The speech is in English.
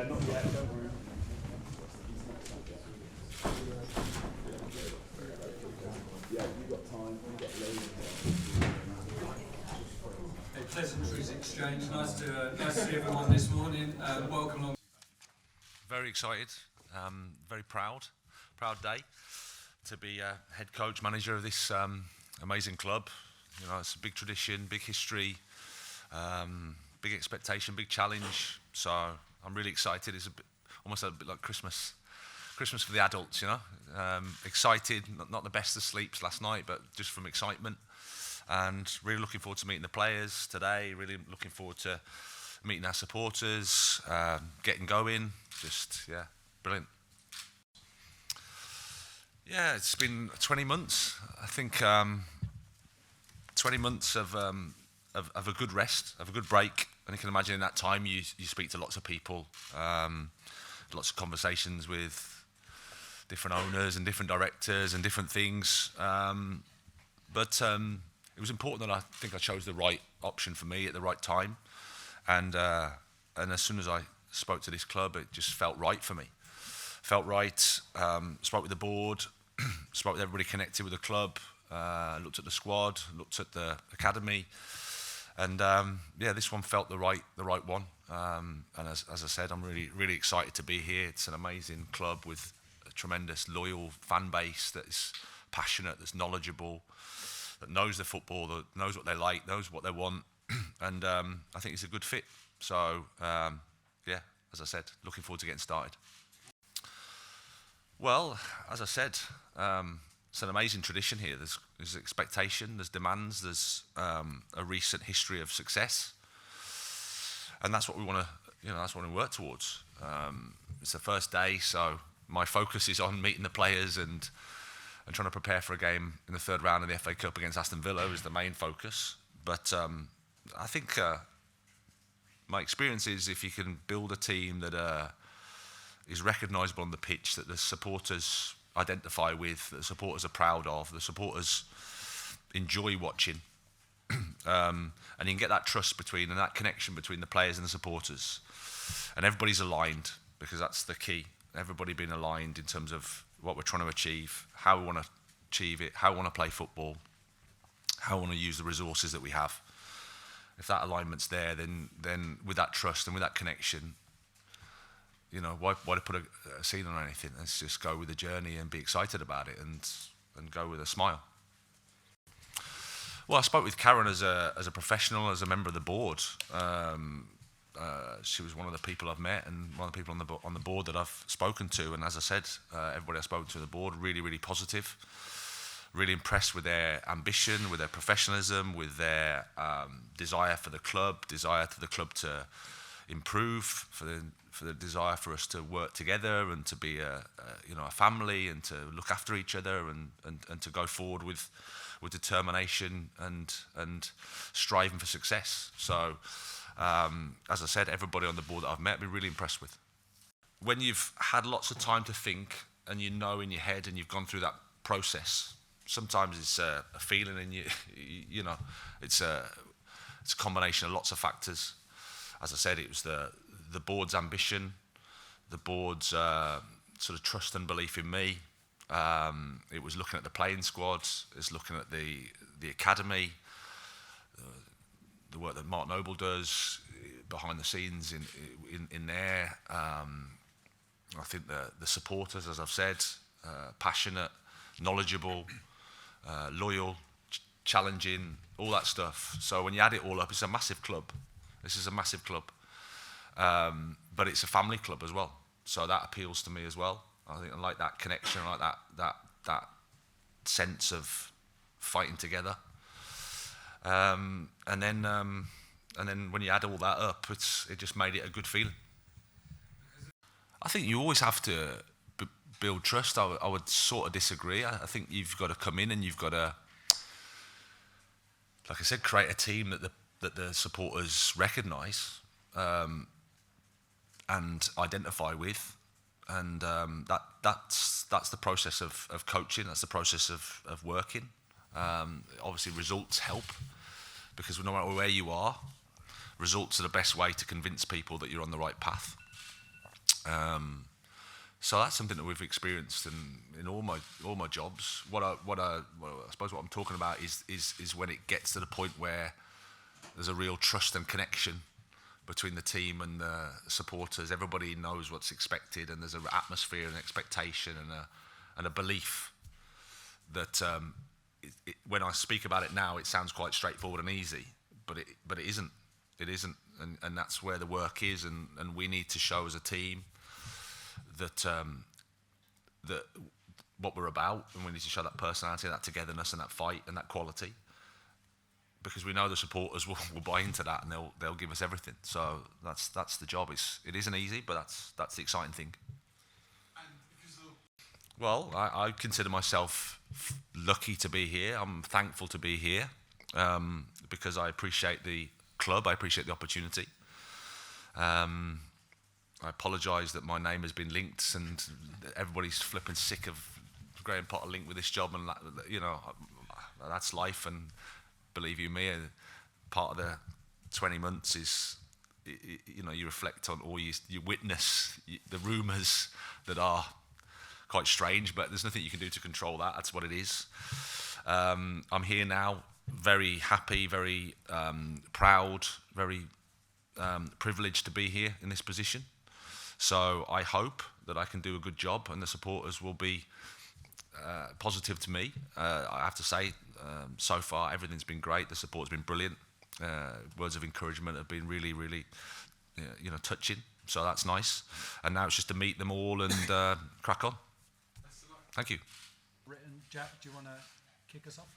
not yet, don't worry. Yeah, you've got time, you've got loads of time. Pleasantries exchange. Nice to see everyone this morning. Welcome along. Very excited, very proud day to be head coach, manager of this amazing club. You know, it's a big tradition, big history, big expectation, big challenge. So I'm really excited. It's almost a bit like Christmas for the adults, you know. Excited, not the best of sleeps last night, but just from excitement. And really looking forward to meeting the players today, really looking forward to meeting our supporters, getting going, just, yeah, brilliant. Yeah, it's been 20 months. I think 20 months of a good rest, of a good break. And you can imagine in that time you speak to lots of people, lots of conversations with different owners and different directors and different things. But it was important that I think I chose the right option for me at the right time. And as soon as I spoke to this club, it just felt right for me. Felt right, spoke with the board, spoke with everybody connected with the club, looked at the squad, looked at the academy, and yeah, this one felt the right one. And as I said, I'm really excited to be here. It's an amazing club with a tremendous loyal fan base that is passionate, that's knowledgeable, that knows the football, that knows what they like, knows what they want, and I think it's a good fit. So yeah, as I said, looking forward to getting started. Well, as I said, it's an amazing tradition here. There's expectation, there's demands, there's a recent history of success, and that's what we want to, that's what we work towards. It's the first day, so my focus is on meeting the players and trying to prepare for a game in the third round of the FA Cup against Aston Villa is the main focus. But I think my experience is if you can build a team that is recognisable on the pitch, that the supporters identify with, that the supporters are proud of, the supporters enjoy watching, and you can get that trust between and that connection between the players and the supporters, and everybody's aligned, because that's the key. Everybody being aligned in terms of what we're trying to achieve, how we want to achieve it, how we want to play football, how we want to use the resources that we have. If that alignment's there, then with that trust and with that connection, why to put a scene on anything? Let's just go with the journey and be excited about it and go with a smile. Well, I spoke with Karen as a professional, as a member of the board. She was one of the people I've met and one of the people on the board that I've spoken to. And as I said, everybody I spoke to on the board, really positive. Really impressed with their ambition, with their professionalism, with their desire for the club, desire for the club to improve, for the desire for us to work together and to be a family and to look after each other and to go forward with determination and striving for success. So, as I said, everybody on the board that I've met, I've been really impressed with. When you've had lots of time to think and in your head and you've gone through that process, sometimes it's a feeling and it's a combination of lots of factors. As I said, it was the board's ambition, the board's sort of trust and belief in me. It was looking at the playing squads, it's looking at the academy, the work that Mark Noble does behind the scenes in there. I think the supporters, as I've said, passionate, knowledgeable, loyal, challenging, all that stuff. So when you add it all up, it's a massive club. This is a massive club. But it's a family club as well. So that appeals to me as well. I think I like that connection, I like that sense of fighting together. And then when you add all that up, it just made it a good feeling. I think you always have to build trust. I would sort of disagree. I think you've got to come in and you've got to, like I said, create a team that the supporters recognise and identify with, and that's the process of coaching. That's the process of working. Obviously, results help, because no matter where you are, results are the best way to convince people that you're on the right path. So that's something that we've experienced in all my jobs. I suppose what I'm talking about is when it gets to the point where there's a real trust and connection between the team and the supporters. Everybody knows what's expected, and there's an atmosphere and expectation and a belief that when I speak about it now, it sounds quite straightforward and easy, but it isn't. It isn't, and that's where the work is, and we need to show as a team that what we're about, and we need to show that personality, that togetherness, and that fight, and that quality, because we know the supporters will buy into that, and they'll give us everything. So that's the job. It isn't easy, but that's the exciting thing. Well, I consider myself lucky to be here. I'm thankful to be here because I appreciate the club. I appreciate the opportunity. I apologise that my name has been linked, and everybody's flipping sick of Graham Potter linked with this job, and that's life. And believe you me, part of the 20 months is, you reflect on, or you witness the rumours that are quite strange, but there's nothing you can do to control that. That's what it is. I'm here now, very happy, very proud, very privileged to be here in this position. So I hope that I can do a good job, and the supporters will be positive to me. I have to say, so far everything's been great. The support's been brilliant. Words of encouragement have been really, really, touching. So that's nice. And now it's just to meet them all and crack on. Thank you. Jack, do you want to kick us off?